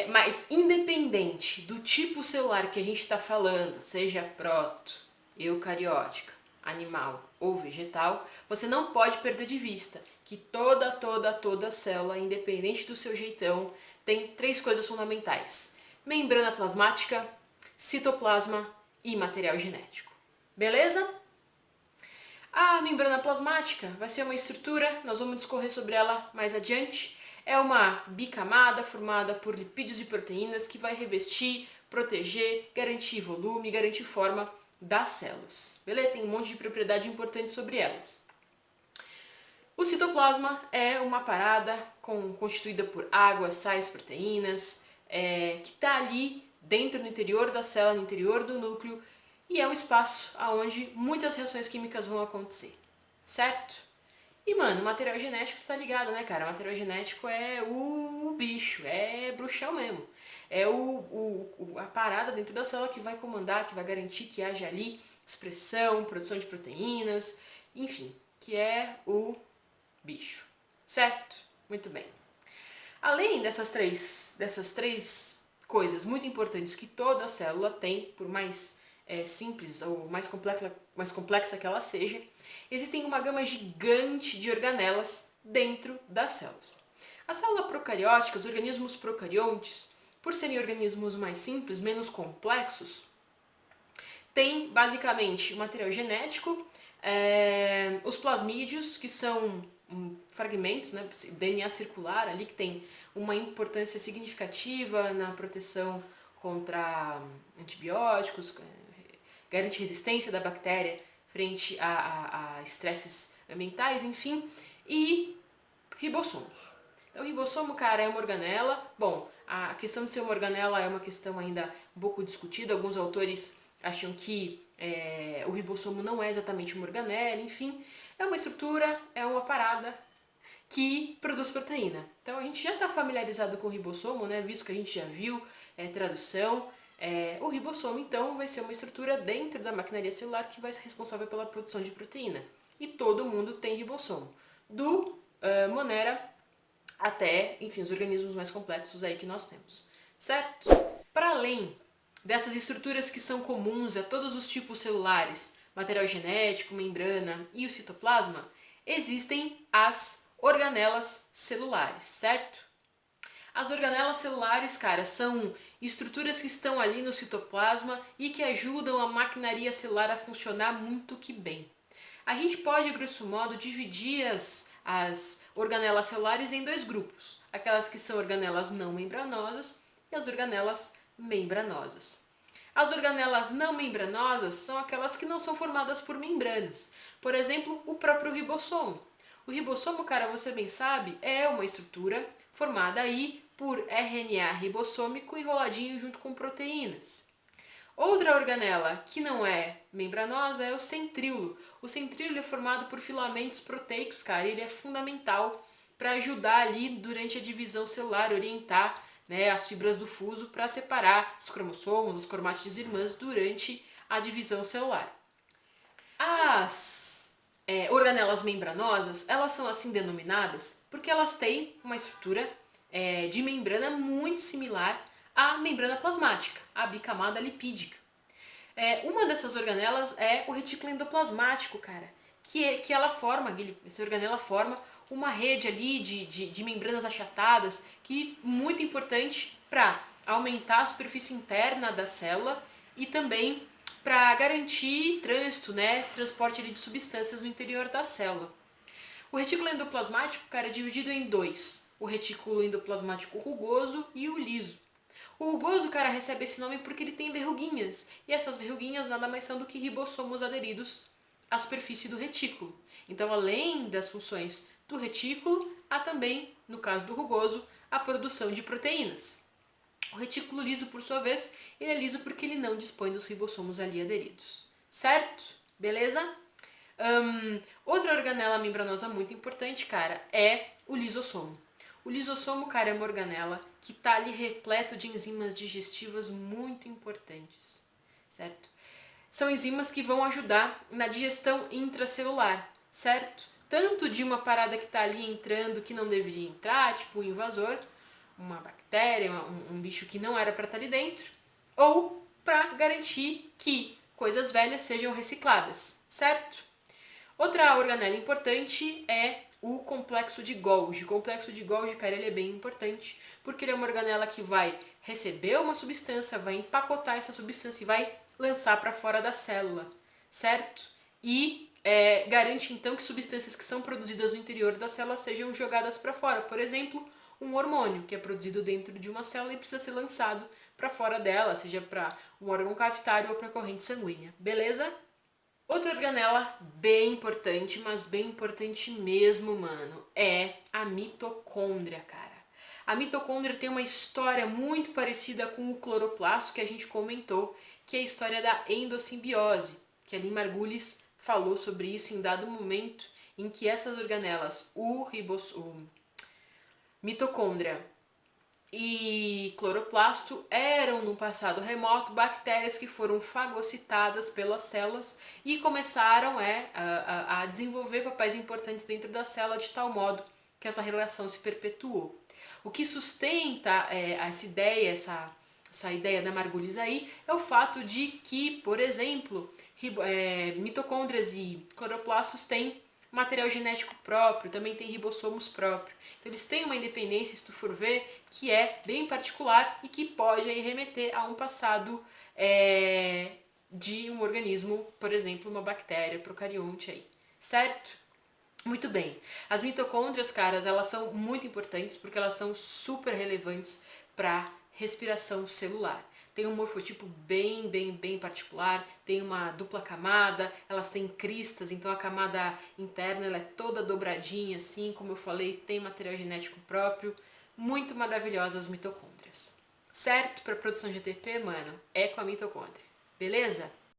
Mas independente do tipo celular que a gente está falando, seja proto, eucariótica, animal ou vegetal, você não pode perder de vista que toda célula, independente do seu jeitão, tem três coisas fundamentais: membrana plasmática, citoplasma e material genético. Beleza? A membrana plasmática vai ser uma estrutura, nós vamos discorrer sobre ela mais adiante. É uma bicamada formada por lipídios e proteínas que vai revestir, proteger, garantir volume, garantir forma das células. Beleza? Tem um monte de propriedade importante sobre elas. O citoplasma é uma parada constituída por água, sais, proteínas, que está ali dentro do interior da célula, no interior do núcleo, e é um espaço onde muitas reações químicas vão acontecer, certo? E, mano, material genético tá ligado, né, cara? Material genético é o bicho, é bruxão mesmo. É a parada dentro da célula que vai comandar, que vai garantir que haja ali expressão, produção de proteínas, enfim, que é o bicho, certo? Muito bem. Além dessas três coisas muito importantes que toda célula tem, por mais simples ou mais complexa que ela seja, existem uma gama gigante de organelas dentro das células. A célula procariótica, os organismos procariontes, por serem organismos mais simples, menos complexos, tem basicamente o material genético, os plasmídios, que são fragmentos, né, DNA circular ali, que tem uma importância significativa na proteção contra antibióticos, garante resistência da bactéria frente a estresses ambientais, enfim, e ribossomos. Então, o ribossomo, cara, é uma organela. Bom, a questão de ser uma organela é uma questão ainda um pouco discutida. Alguns autores acham que o ribossomo não é exatamente uma organela, enfim. É uma estrutura, é uma parada que produz proteína. Então, a gente já está familiarizado com o ribossomo, né, visto que a gente já viu tradução. O ribossomo, então, vai ser uma estrutura dentro da maquinaria celular que vai ser responsável pela produção de proteína. E todo mundo tem ribossomo. Do Monera até, enfim, os organismos mais complexos aí que nós temos, certo? Para além dessas estruturas que são comuns a todos os tipos celulares, material genético, membrana e o citoplasma, existem as organelas celulares, certo? As organelas celulares, cara, são estruturas que estão ali no citoplasma e que ajudam a maquinaria celular a funcionar muito que bem. A gente pode, grosso modo, dividir as organelas celulares em dois grupos. Aquelas que são organelas não membranosas e as organelas membranosas. As organelas não membranosas são aquelas que não são formadas por membranas. Por exemplo, o próprio ribossomo. O ribossomo, cara, você bem sabe, é uma estrutura formada aí por RNA ribossômico enroladinho junto com proteínas. Outra organela que não é membranosa é o centríolo. O centríolo é formado por filamentos proteicos, cara, e ele é fundamental para ajudar ali durante a divisão celular, orientar, né, as fibras do fuso para separar os cromossomos, as cromátides irmãs durante a divisão celular. As organelas membranosas, elas são assim denominadas porque elas têm uma estrutura de membrana muito similar à membrana plasmática, a bicamada lipídica. Uma dessas organelas é o retículo endoplasmático, cara, que ela forma, essa organela forma uma rede ali de membranas achatadas, que é muito importante para aumentar a superfície interna da célula e também para garantir trânsito, né, transporte ali de substâncias no interior da célula. O retículo endoplasmático, cara, é dividido em dois: o retículo endoplasmático rugoso e o liso. O rugoso, cara, recebe esse nome porque ele tem verruguinhas, e essas verruguinhas nada mais são do que ribossomos aderidos à superfície do retículo. Então, além das funções do retículo, há também, no caso do rugoso, a produção de proteínas. O retículo liso, por sua vez, ele é liso porque ele não dispõe dos ribossomos ali aderidos. Certo? Beleza? Outra organela membranosa muito importante, cara, é o lisossomo. O lisossomo, cara, é uma organela que está ali repleto de enzimas digestivas muito importantes, certo? São enzimas que vão ajudar na digestão intracelular, certo? Tanto de uma parada que está ali entrando que não deveria entrar, tipo um invasor, uma bactéria, bactéria, um bicho que não era para estar ali dentro, ou para garantir que coisas velhas sejam recicladas, certo? Outra organela importante é o complexo de Golgi. O complexo de Golgi, cara, ele é bem importante porque ele é uma organela que vai receber uma substância, vai empacotar essa substância e vai lançar para fora da célula, certo? E garante então que substâncias que são produzidas no interior da célula sejam jogadas para fora. Por exemplo, um hormônio que é produzido dentro de uma célula e precisa ser lançado para fora dela, seja para um órgão cavitário ou para a corrente sanguínea, beleza? Outra organela bem importante, mas bem importante mesmo, mano, é a mitocôndria, cara. A mitocôndria tem uma história muito parecida com o cloroplasto que a gente comentou, que é a história da endossimbiose, que a Lynn Margulis falou sobre isso em dado momento em que essas organelas, mitocôndria e cloroplasto eram no passado remoto bactérias que foram fagocitadas pelas células e começaram a desenvolver papéis importantes dentro da célula de tal modo que essa relação se perpetuou. O que sustenta essa ideia da Margulis aí é o fato de que, por exemplo, mitocôndrias e cloroplastos têm material genético próprio, também tem ribossomos próprios. Então eles têm uma independência, se tu for ver, que é bem particular e que pode aí remeter a um passado de um organismo, por exemplo, uma bactéria procarionte aí, certo? Muito bem. As mitocôndrias, caras, elas são muito importantes porque elas são super relevantes para respiração celular. Tem um morfotipo bem particular, tem uma dupla camada, elas têm cristas, então a camada interna ela é toda dobradinha, assim, como eu falei, tem material genético próprio. Muito maravilhosas as mitocôndrias. Certo? Para produção de ATP, mano, é com a mitocôndria. Beleza?